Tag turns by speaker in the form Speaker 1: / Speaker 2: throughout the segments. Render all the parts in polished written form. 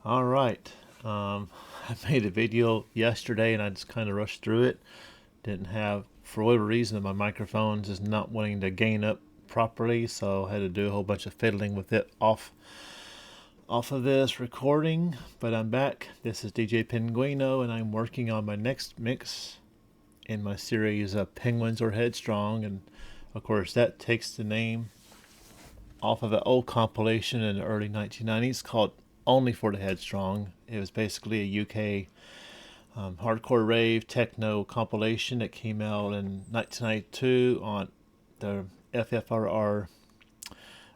Speaker 1: All right. I made a video yesterday and I just kind of rushed through it. Didn't have, for whatever reason, my microphone's just not wanting to gain up properly, so I had to do a whole bunch of fiddling with it off of this recording. But I'm back. This is DJ Penguino, and I'm working on my next mix in my series of Penguins or Headstrong, and of course that takes the name off of an old compilation in the early 1990s called Only for the Headstrong. It was basically a UK hardcore rave techno compilation that came out in 1992 on the FFRR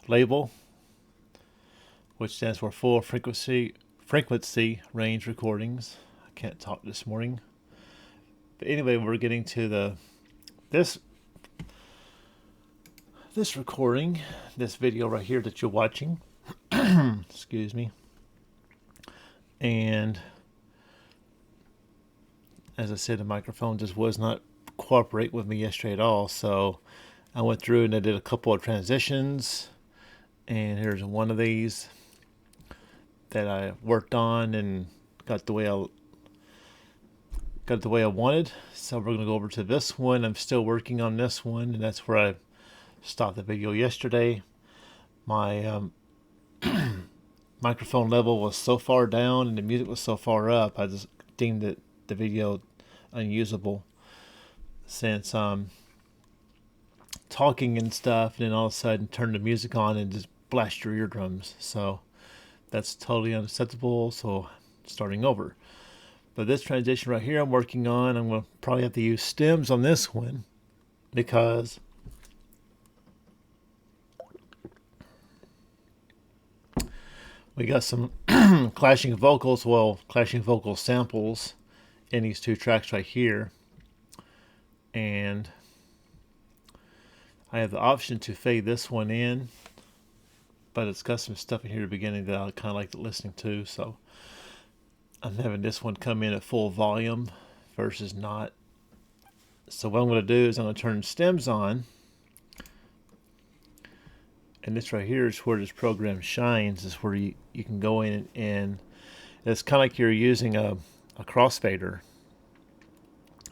Speaker 1: label, which stands for Full Frequency Range Recordings. I can't talk this morning. But anyway, we're getting to this recording, this video right here that you're watching. Excuse me. And as I said, the microphone just was not cooperate with me yesterday at all. So I went through and I did a couple of transitions. And here's one of these that I worked on and got the way I wanted. So we're going to go over to this one. I'm still working on this one, and that's where I stopped the video yesterday. My microphone level was so far down and the music was so far up, I just deemed it the video unusable, since talking and stuff, and then all of a sudden turn the music on and just blast your eardrums. So that's totally unacceptable. So starting over. But this transition right here I'm working on, I'm going to probably have to use stems on this one, because we got some clashing vocal samples in these two tracks right here. And I have the option to fade this one in, but it's got some stuff in here at the beginning that I kind of like listening to. So I'm having this one come in at full volume versus not. So what I'm going to do is I'm going to turn stems on. And this right here is where this program shines. Is where you can go in, and it's kind of like you're using a crossfader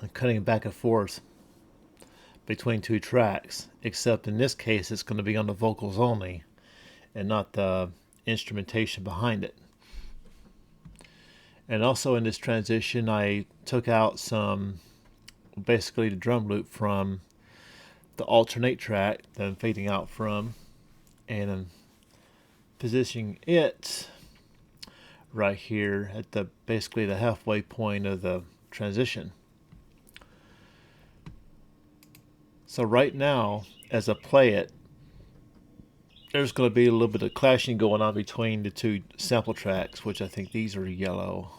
Speaker 1: and cutting back and forth between two tracks. Except in this case, it's going to be on the vocals only and not the instrumentation behind it. And also in this transition, I took out basically the drum loop from the alternate track that I'm fading out from, and I'm positioning it right here at basically the halfway point of the transition. So right now, as I play it, there's going to be a little bit of clashing going on between the two sample tracks, which I think these are yellow.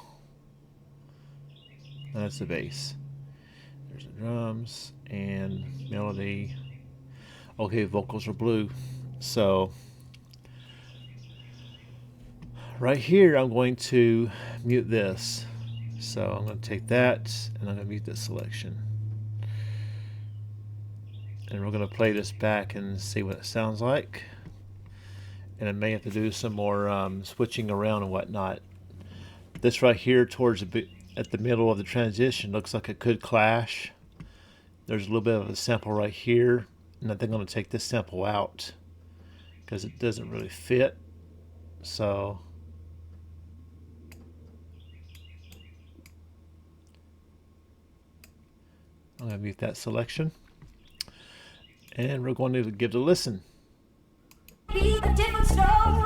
Speaker 1: That's the bass. There's the drums and melody. Okay, vocals are blue. So right here I'm going to mute this. So I'm going to take that and I'm going to mute this selection. And we're going to play this back and see what it sounds like. And I may have to do some more switching around and whatnot. This right here at the middle of the transition looks like it could clash. There's a little bit of a sample right here, and I think I'm going to take this sample out because it doesn't really fit. So I'm going to mute that selection, and we're going to give it a listen. Be a different story.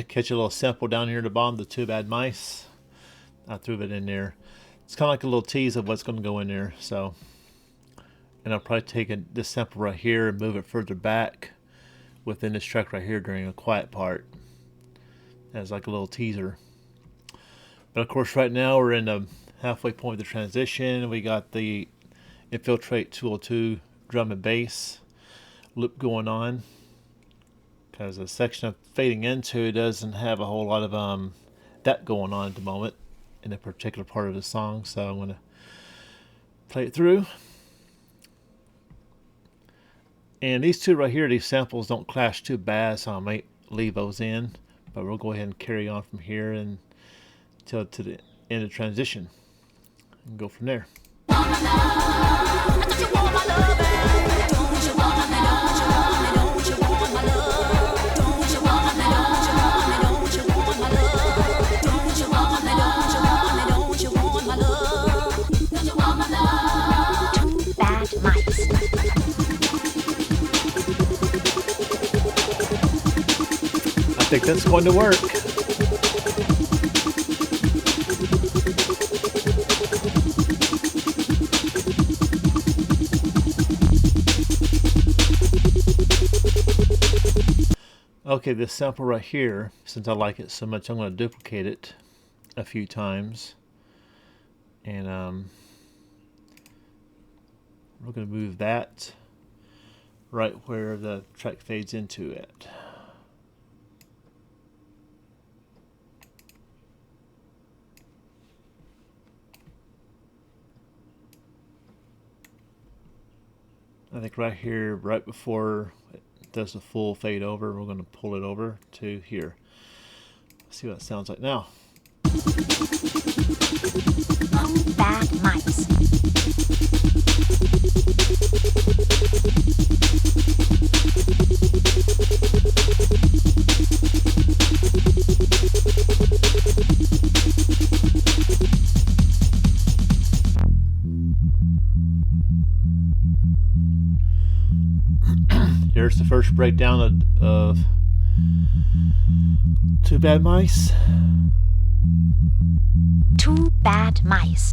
Speaker 1: Catch a little sample down here at the bottom, the Two Bad Mice. I threw it in there. It's kind of like a little tease of what's going to go in there. So, and I'll probably take this sample right here and move it further back within this track right here during a quiet part as like a little teaser. But of course right now we're in the halfway point of the transition. We got the Infiltrate 202 drum and bass loop going on, because the section I'm fading into doesn't have a whole lot of that going on at the moment in a particular part of the song, so I'm going to play it through. And these two right here, these samples don't clash too bad, so I might leave those in, but we'll go ahead and carry on from here and till to the end of transition and go from there. I think that's going to work. Okay, this sample right here, since I like it so much, I'm going to duplicate it a few times. And we're going to move that right where the track fades into it. I think right here, right before it does the full fade over, we're going to pull it over to here. Let's see what it sounds like now.
Speaker 2: Bad mice.
Speaker 1: Here's the first breakdown of Two Bad Mice.
Speaker 2: Two bad mice.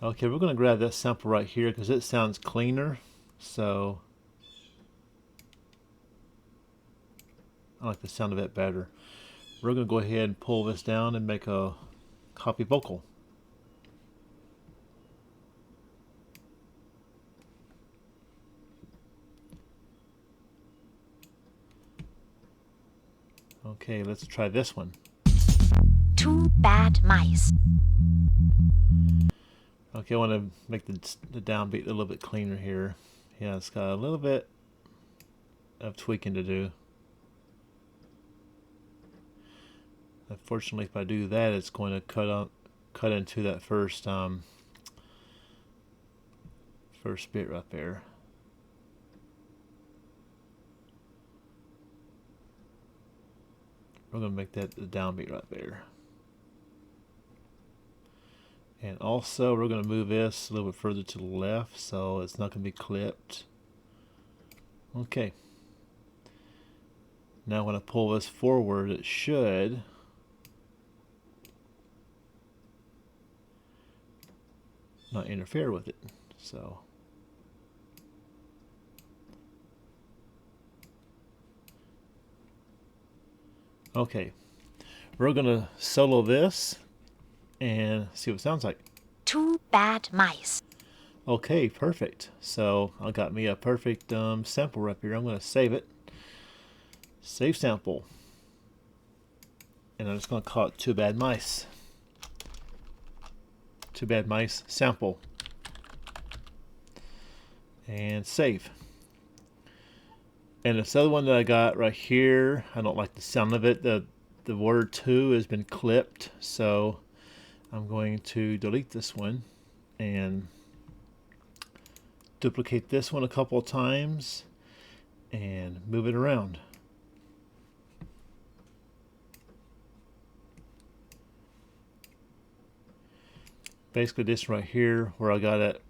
Speaker 1: Okay, we're going to grab that sample right here because it sounds cleaner. So I like the sound of it better. We're going to go ahead and pull this down and make a copy vocal. Okay, let's try this one.
Speaker 2: Two bad mice.
Speaker 1: Okay, I want to make the downbeat a little bit cleaner here. Yeah, it's got a little bit of tweaking to do. Unfortunately, if I do that, it's going to cut into that first bit right there. We're going to make that the downbeat right there. And also, we're going to move this a little bit further to the left so it's not going to be clipped. Okay. Now when I pull this forward, it should not interfere with it. So okay, we're gonna solo this and see what it sounds like.
Speaker 2: Two bad mice.
Speaker 1: Okay, perfect. So I got me a perfect sample right here. I'm gonna save it. Save sample. And I'm just gonna call it Two Bad Mice. Two Bad Mice sample. And save. And this other one that I got right here, I don't like the sound of it. The word two has been clipped, so I'm going to delete this one and duplicate this one a couple of times and move it around. Basically this right here where I got it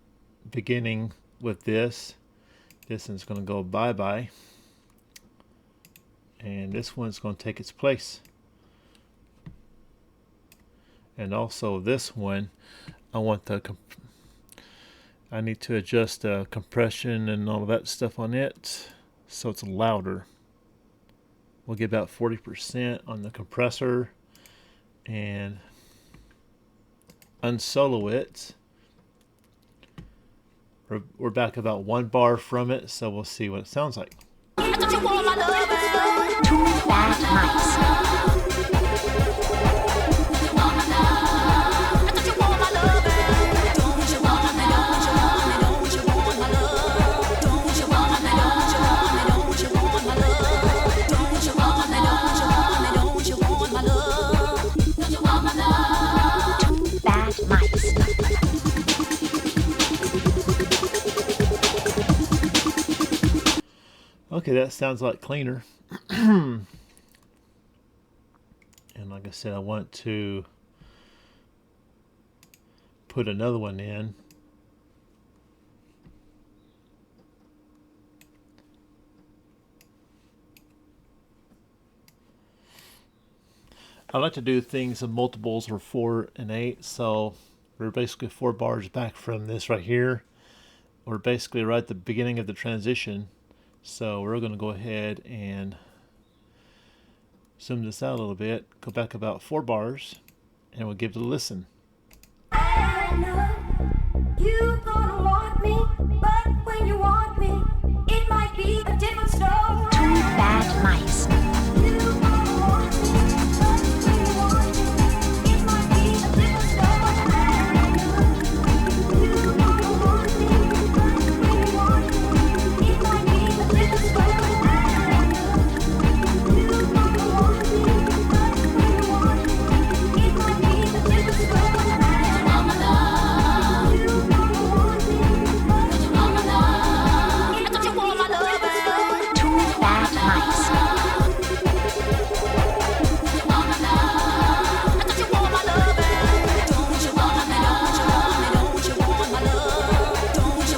Speaker 1: beginning with this one's going to go bye-bye. And this one's going to take its place. And also this one, I need to adjust the compression and all of that stuff on it. so it's louder. We'll get about 40% on the compressor and unsolo it. We're back about 1 bar from it, so we'll see what it sounds like.
Speaker 2: Two bad mice. Two bad mice.
Speaker 1: Okay, that sounds like cleaner. And like I said, I want to put another one in. I like to do things in multiples or 4 and 8, so we're basically 4 bars back from this right here. We're basically right at the beginning of the transition, so we're going to go ahead and zoom this out a little bit, go back about 4 bars, and we'll give it a listen.
Speaker 3: I know you gonna want me, but when you want me, it might be a different story.
Speaker 2: Two bad mice.
Speaker 3: You gonna want me, but when you want me, it might be a different story. I know you gonna want me, but when you want me, it might be a different story. I know you gonna want me, but when you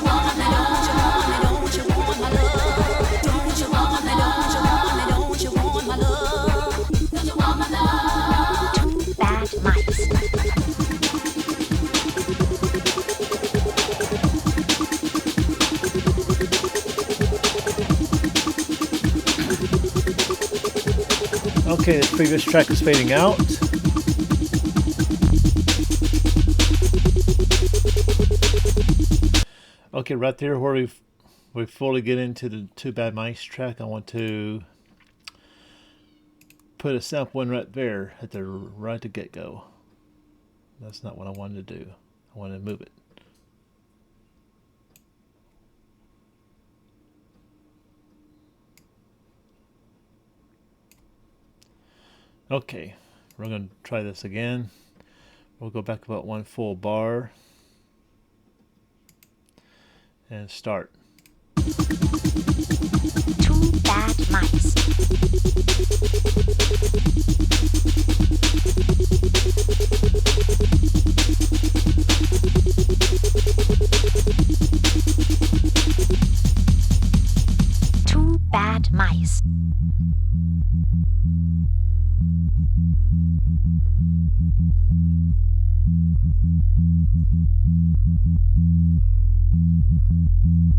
Speaker 3: want me, it might be a different story.
Speaker 2: Two bad mice. Two bad mice.
Speaker 1: Okay, the previous track is fading out. Okay, right there where we fully get into the Two Bad Mice track, I want to put a sample in right there at the right at the get-go. That's not what I wanted to do. I wanted to move it. Okay, we're going to try this again. We'll go back about 1 full bar and start.
Speaker 2: Two bad mice. Two bad mice.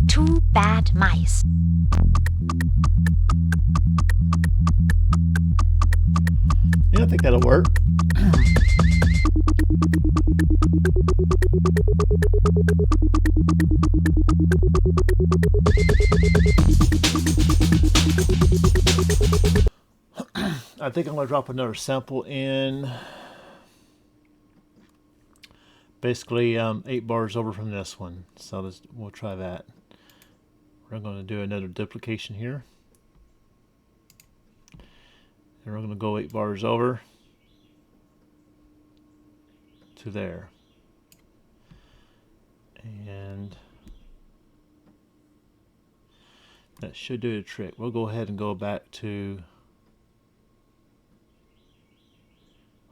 Speaker 2: Two bad mice.
Speaker 1: Yeah, I think that'll work. I think I'm going to drop another sample in. Basically 8 bars over from this one. So we'll try that. We're going to do another duplication here. And we're going to go 8 bars over to there. And that should do the trick. We'll go ahead and go back to,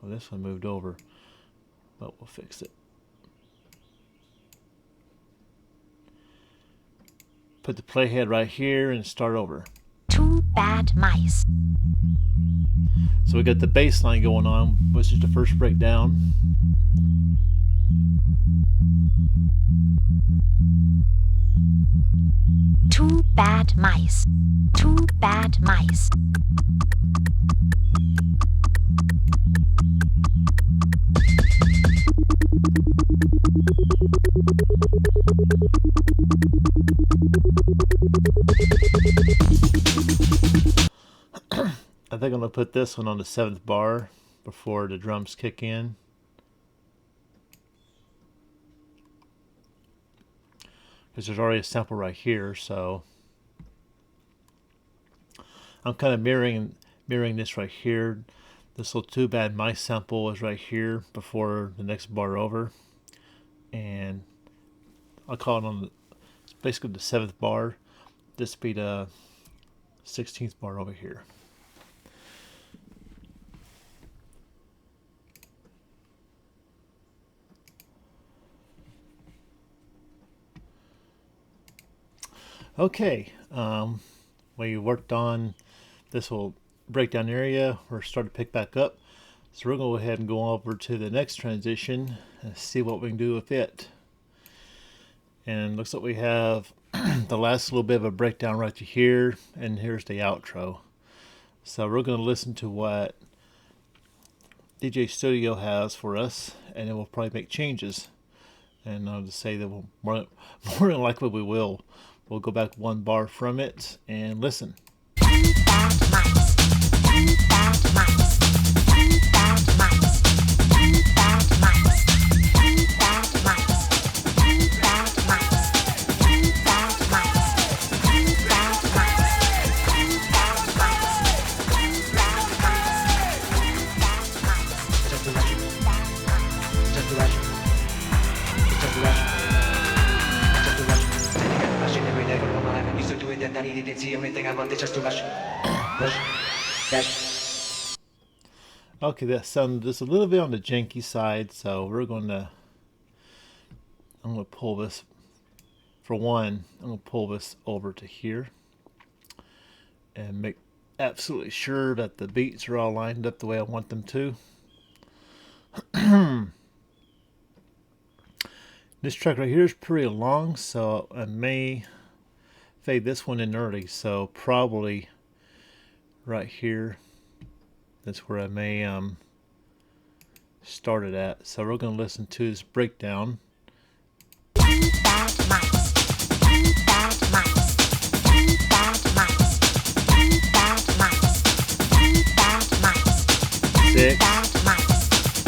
Speaker 1: well, this one moved over, but we'll fix it. Put the playhead right here and start over.
Speaker 2: Two bad mice.
Speaker 1: So we got the bass line going on, which is the first breakdown.
Speaker 2: Two bad mice. Two bad mice.
Speaker 1: I think I'm going to put this one on the 7th bar before the drums kick in. Because there's already a sample right here, so I'm kind of mirroring this right here. This little Two Bad Mice sample is right here before the next bar over, and I'll call it on it's basically the 7th bar. This be the 16th bar over here. Okay, we worked on this whole breakdown area. We're starting to pick back up. So we're going to go ahead and go over to the next transition and see what we can do with it. And looks like we have the last little bit of a breakdown right to here, and here's the outro. So we're going to listen to what DJ Studio has for us, and then we'll probably make changes. And I'll just say that more than likely we will. We'll go back one bar from it and listen.
Speaker 2: Two bad mice. Two bad mice. Two bad mice. Two bad mice. Two bad mice. Two bad mice. Two bad mice. Two bad mice. Two bad mice. Two bad mice. Two bad mice.
Speaker 4: Just a rush. Just a rush. Just a rush. Rushing every day for all my life. I used to do it and I didn't see everything I wanted just to rush. Rush. Dash.
Speaker 1: Okay, that sounded just a little bit on the janky side, so I'm going to pull this, for one, I'm going to pull this over to here and make absolutely sure that the beats are all lined up the way I want them to. This track right here is pretty long, so I may fade this one in early, so probably right here, that's where I may start it at. So we're going to listen to this breakdown.
Speaker 2: Two bad mice. Two bad mice. Two bad mice. Two bad mice. Two bad mice. Two
Speaker 1: 6,
Speaker 2: bad mice.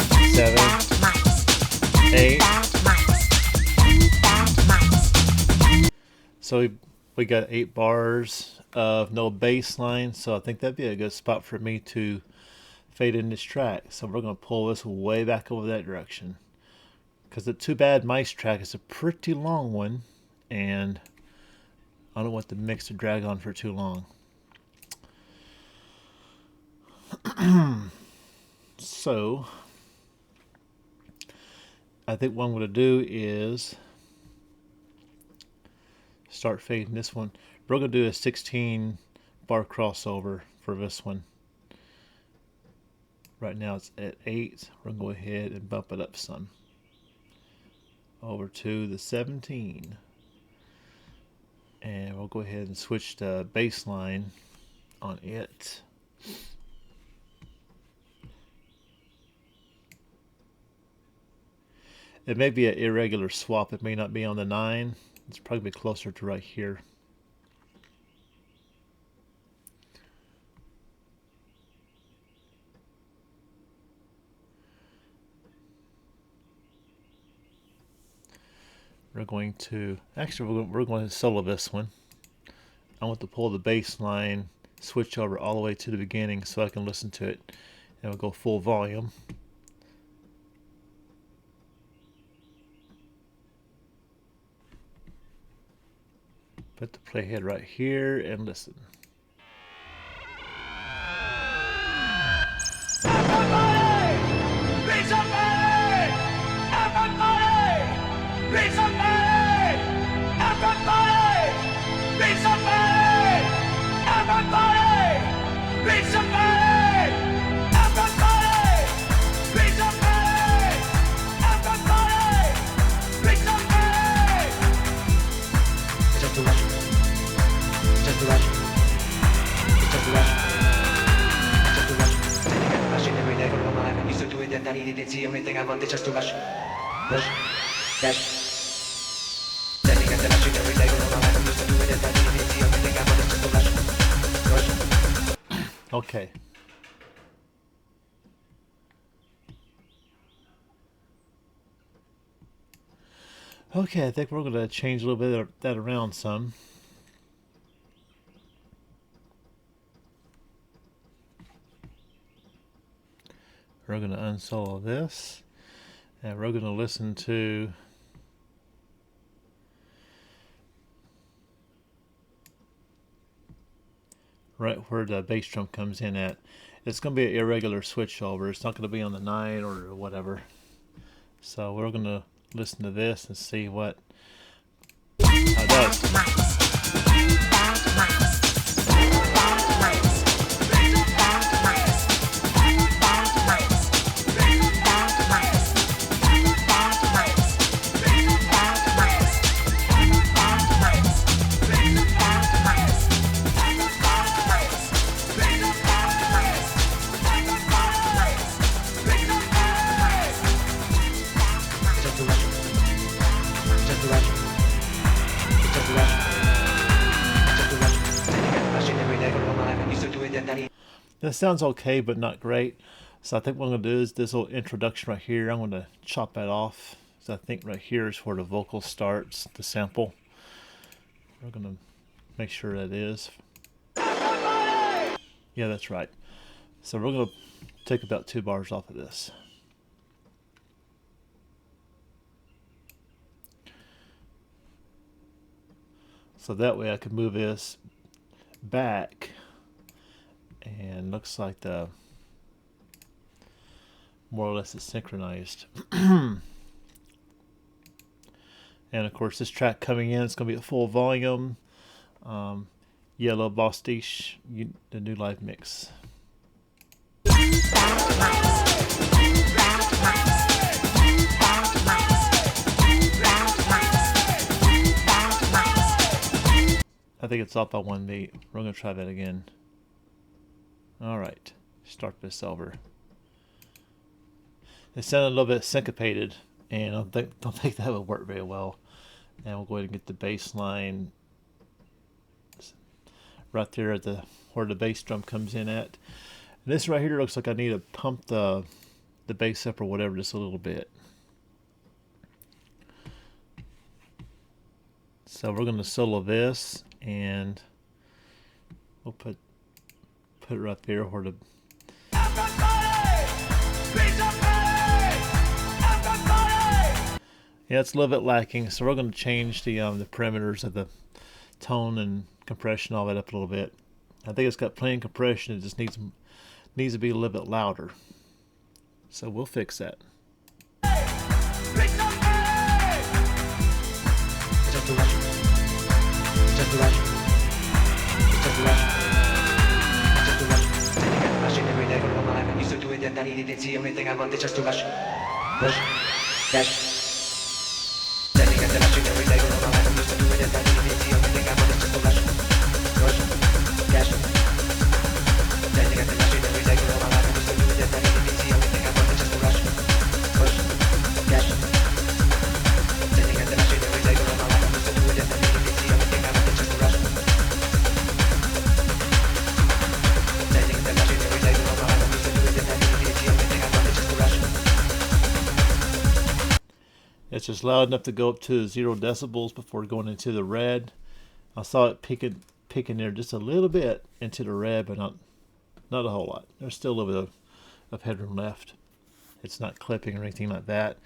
Speaker 2: Two
Speaker 1: 7,
Speaker 2: bad mice. Two
Speaker 1: 8.
Speaker 2: bad mice. Two bad mice.
Speaker 1: So we got 8 bars of no bass line, so I think that'd be a good spot for me to fade in this track. So we're going to pull this way back over that direction, because the Two Bad Mice track is a pretty long one, and I don't want the mix to drag on for too long. So I think what I'm going to do is start fading this one. We're going to do a 16 bar crossover for this one. Right now it's at 8. We're going to go ahead and bump it up some. Over to the 17. And we'll go ahead and switch the bass line on it. It may be an irregular swap. It may not be on the 9. It's probably closer to right here. We're going to, actually we're going to solo this one. I want to pull the bass line, switch over all the way to the beginning so I can listen to it. And we'll go full volume. Put the playhead right here and listen.
Speaker 4: ventani di tensione, a volte just too much. Rush, dash. Standing at the machine every day, all my life I'm used to doing it, I need to everything I want is just too much. Rush.
Speaker 1: Okay. Okay, I think we're going to change a little bit of that around some. We're going to unsolo this, and we're going to listen to right where the bass drum comes in at. It's going to be an irregular switch over. It's not going to be on the 9 or whatever. So we're going to listen to this and see what how it does.
Speaker 4: Just too much. Just too much. Just too much. Just too much. Standing at the machine every day, all my life I'm used to doing it, I need.
Speaker 1: That sounds okay, but not great. So I think what I'm going to do is this little introduction right here. I'm going to chop that off. So I think right here is where the vocal starts, the sample. We're going to make sure that is. Yeah, that's right. So we're going to take about 2 bars off of this. So that way I can move this back, and looks like the more or less it's synchronized. And of course this track coming in, it's going to be at full volume. Yellow Bostiche, the new live mix. I think it's off by 1 beat. We're going to try that again. Alright, start this over. It sounded a little bit syncopated, and I don't think that would work very well. And we'll go ahead and get the bass line right there at where the bass drum comes in at. And this right here looks like I need to pump the bass up or whatever just a little bit. So we're going to solo this, and we'll put it right there where the yeah, it's a little bit lacking, so we're going to change the parameters of the tone and compression, all that up a little bit. I think it's got plenty of compression. It just needs to be a little bit louder. So we'll fix that.
Speaker 4: Just too much. Just too much. Just too much. Just too much. Standing at the machine every day, all my life I'm used to doing it, I need to see everything I want, it's just too much. Rush, dash. Standing at the machine every day, all my life I'm used to doing it, I need to see everything I want, it's just too much. Rush, dash. Standing at the machine every day, all my life I'm used to doing it, I need to see everything I want, it's just too much. Rush, dash. Standing at the machine every day, all my life I'm used to doing it, I need to see everything I want, it's just too much. Standing at the machine every day, all my life I'm used to doing it, I need to see everything I want, it's just too much.
Speaker 1: It's just loud enough to go up to 0 decibels before going into the red. I saw it peeking there just a little bit into the red, but not a whole lot. There's still a little bit of headroom left. It's not clipping or anything like that.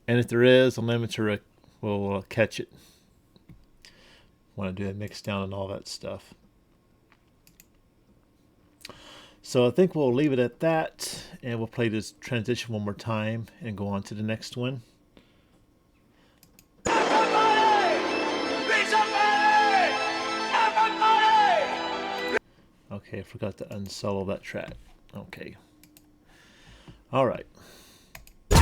Speaker 1: And if there is, a limiter will catch it when I do a mix down and all that stuff. So I think we'll leave it at that, and we'll play this transition one more time and go on to the next one. Okay, I forgot to unsolo that track. Okay. All right. Two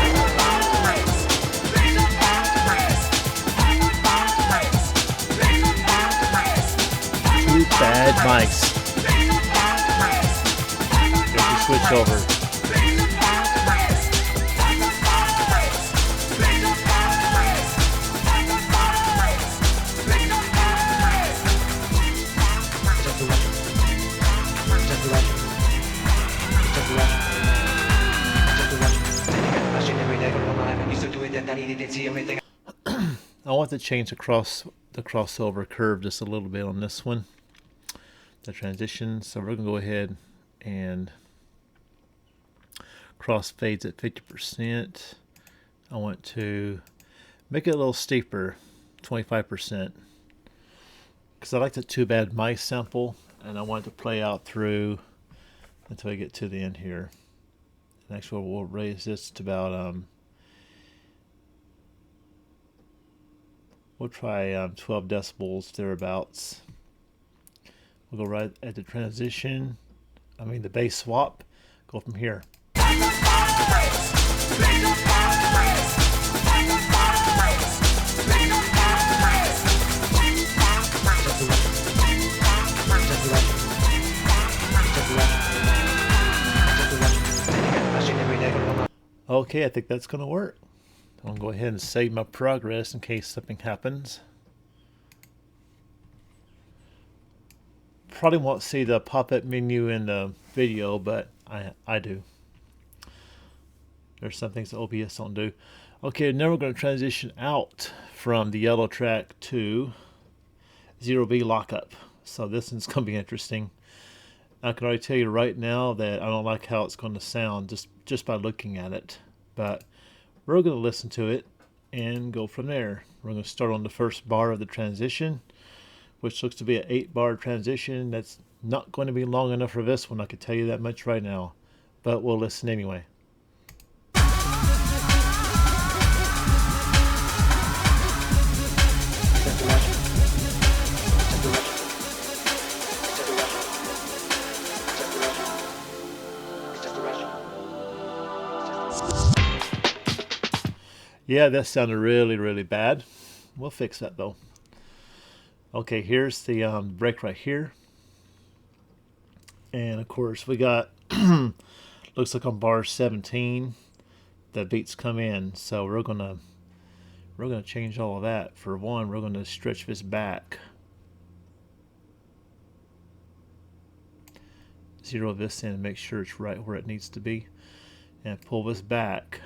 Speaker 1: bad mics. There's a switch over.
Speaker 4: sencillamente
Speaker 1: I want to change the crossover curve just a little bit on this one, the transition. So we're gonna go ahead and crossfades at 50%. I want to make it a little steeper, 25%, because I like the Too Bad Mice sample, and I want it to play out through until I get to the end here. And actually, we'll raise this to about we'll try 12 decibels thereabouts. We'll go right at the transition. I mean the bass swap. Go from here. Okay, I think that's going to work. I'm going to go ahead and save my progress in case something happens. Probably won't see the pop-up menu in the video, but I do. There's some things that OBS don't do. Okay, now we're going to transition out from the yellow track to 0B lockup. So this one's going to be interesting. I can already tell you right now that I don't like how it's going to sound just by looking at it. But we're going to listen to it and go from there. We're going to start on the first bar of the transition, which looks to be an 8-bar transition. That's not going to be long enough for this one, I can tell you that much right now. But we'll listen anyway. Yeah, that sounded really, really bad. We'll fix that though. Okay, here's the break right here. And of course we got, looks like on bar 17, the beats come in. So we're gonna change all of that. For one, we're gonna stretch this back. Zero this in and make sure it's right where it needs to be. And pull this back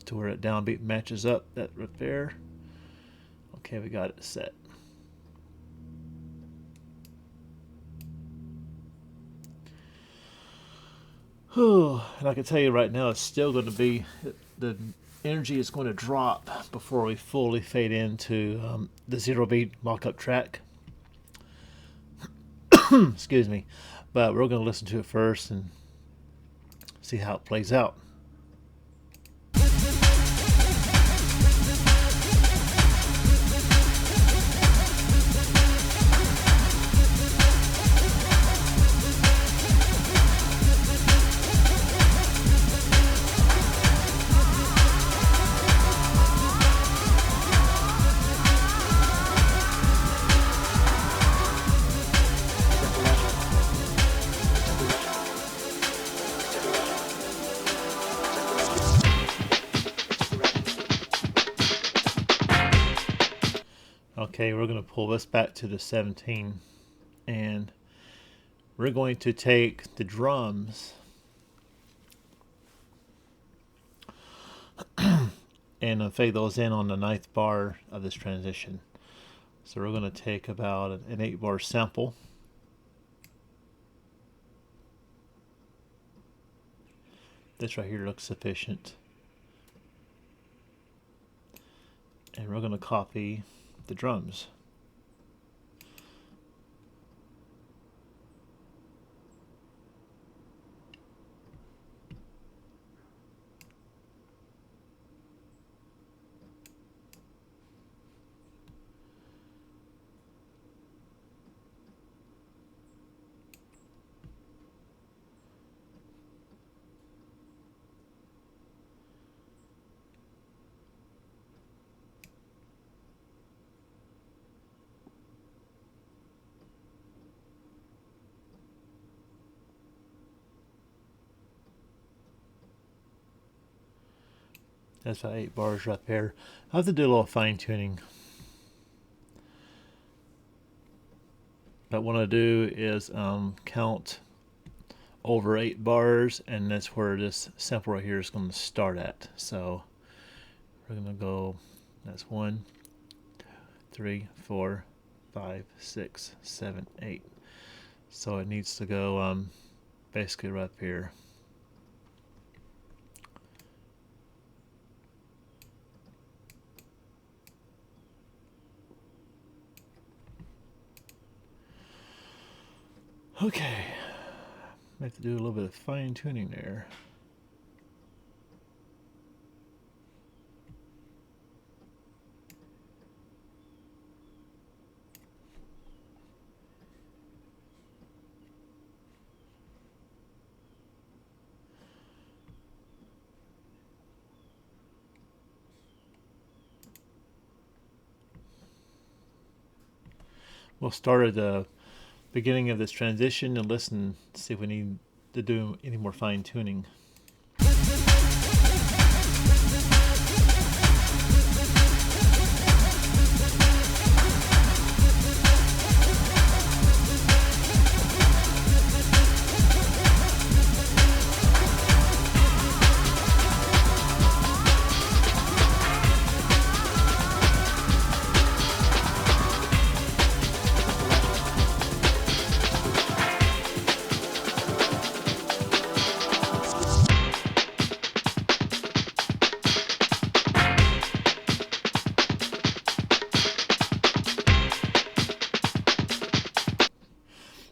Speaker 1: to where it downbeat matches up, that right there. Okay, we got it set. Whew. And I can tell you right now, it's still going to be, the energy is going to drop before we fully fade into the 0B lockup track. Excuse me. But we're going to listen to it first and see how it plays out. Okay, we're going to pull this back to the 17, and we're going to take the drums and fade those in on the 9th bar of this transition. So we're going to take about an 8-bar sample. This right here looks sufficient. And we're going to copy the drums. That's about 8 bars right there. I have to do a little fine tuning. But what I do is count over 8 bars, and that's where this sample right here is going to start at. So We're gonna go, that's 1, 2, 3, 4, 5, 6, 7, 8. So it needs to go basically right up here. Okay, I have to do a little bit of fine tuning there. We'll start at the beginning of this transition and listen, see if we need to do any more fine tuning.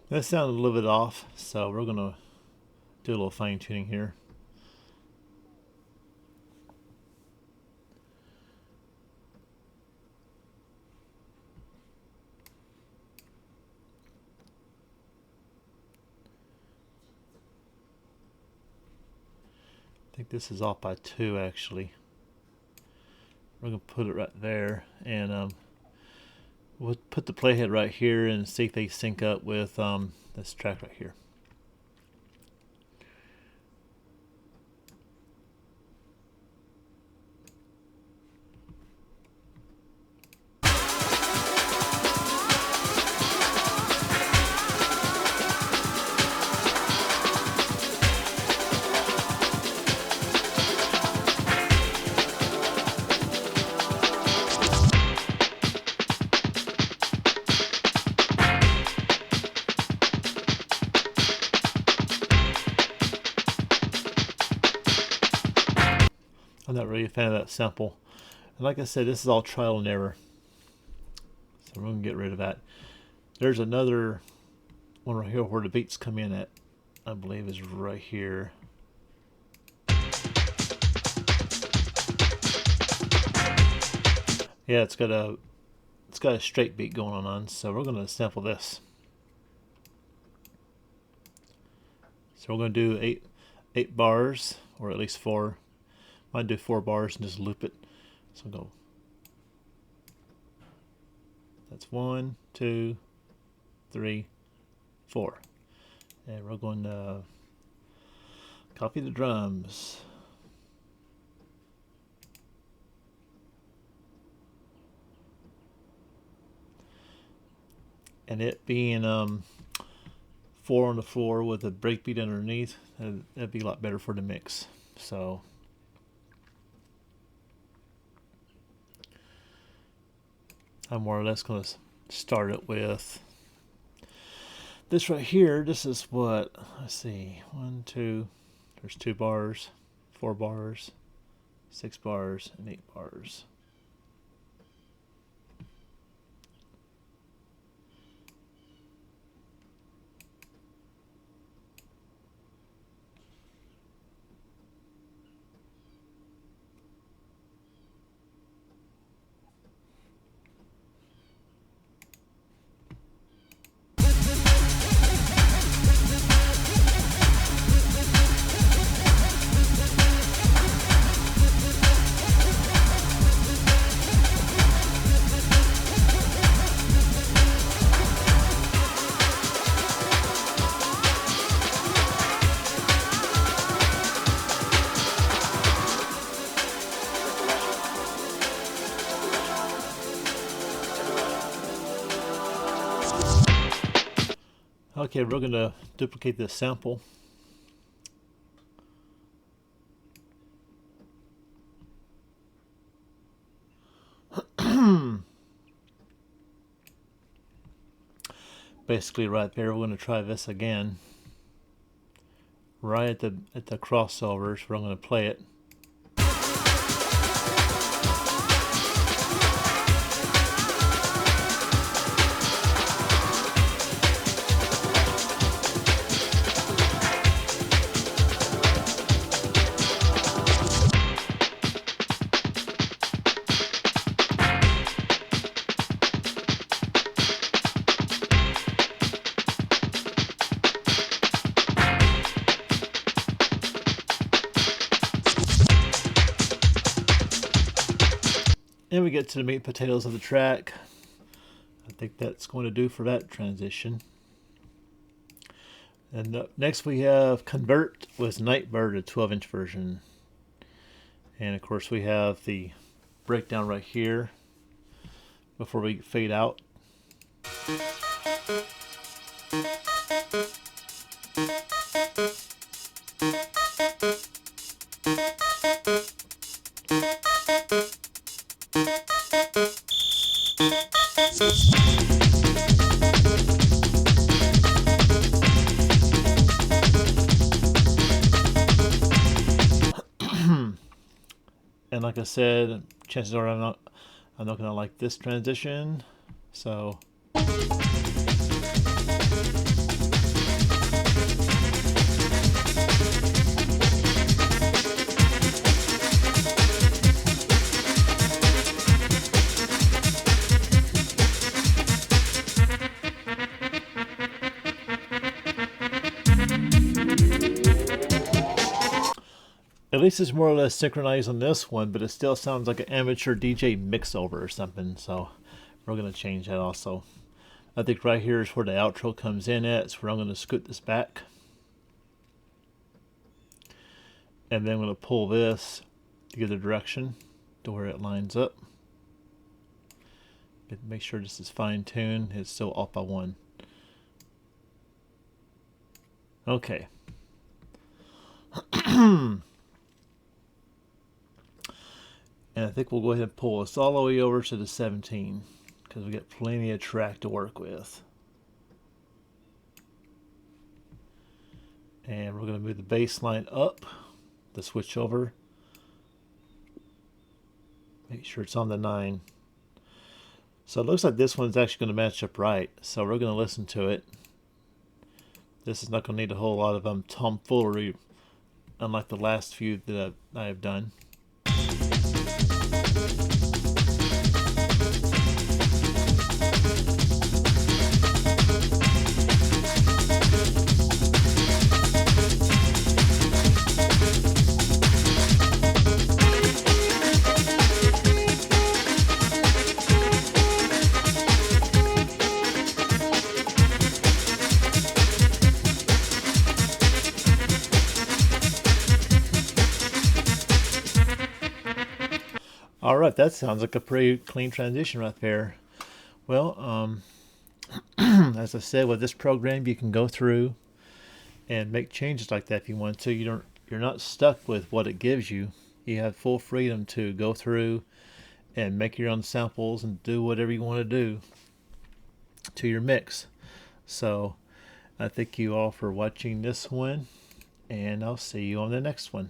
Speaker 1: That sounded a little bit off, so we're gonna do a little fine tuning here. I think this is off by 2 actually. We're gonna put it right there, and we'll put the playhead right here and see if they sync up with this track right here. I'm not really a fan of that sample. And like I said, this is all trial and error. So we're going to get rid of that. There's another one right here where the beats come in at, I believe is right here. Yeah, it's got a straight beat going on, so we're going to sample this. So we're going to do eight bars, or at least 4. Might do 4 bars and just loop it. So go. That's 1, 2, 3, 4. And we're going to copy the drums. And it being 4 on the floor with a breakbeat underneath, that'd be a lot better for the mix. So I'm more or less going to start it with this right here. This is what, let's see, 1, 2, there's 2 bars, 4 bars, 6 bars, and 8 bars. Okay, we're going to duplicate this sample. basically right there. We're going to try this again. Right at the crossovers where I'm going to play it. And we get to the meat and potatoes of the track. I think that's going to do for that transition. And next we have Convert with Nightbird, a 12-inch version. And of course we have the breakdown right here before we fade out. And like I said, chances are I'm not gonna like this transition. So at least it's more or less synchronized on this one, but it still sounds like an amateur DJ mix-over or something, so we're going to change that also. I think right here is where the outro comes in at. It's where I'm going to scoot this back. And then I'm going to pull this to get the direction to where it lines up. Make sure this is fine-tuned. It's still off by 1. Okay. And I think we'll go ahead and pull this all the way over to the 17 because we got plenty of track to work with. And we're going to move the bass line up, the switch over. Make sure it's on the 9. So it looks like this one's actually going to match up right. So we're going to listen to it. This is not going to need a whole lot of tomfoolery, unlike the last few that I have done. All right, that sounds like a pretty clean transition right there. Well, as I said, with this program, you can go through and make changes like that if you want to. You're not stuck with what it gives you. You have full freedom to go through and make your own samples and do whatever you want to do to your mix. So I thank you all for watching this one, and I'll see you on the next one.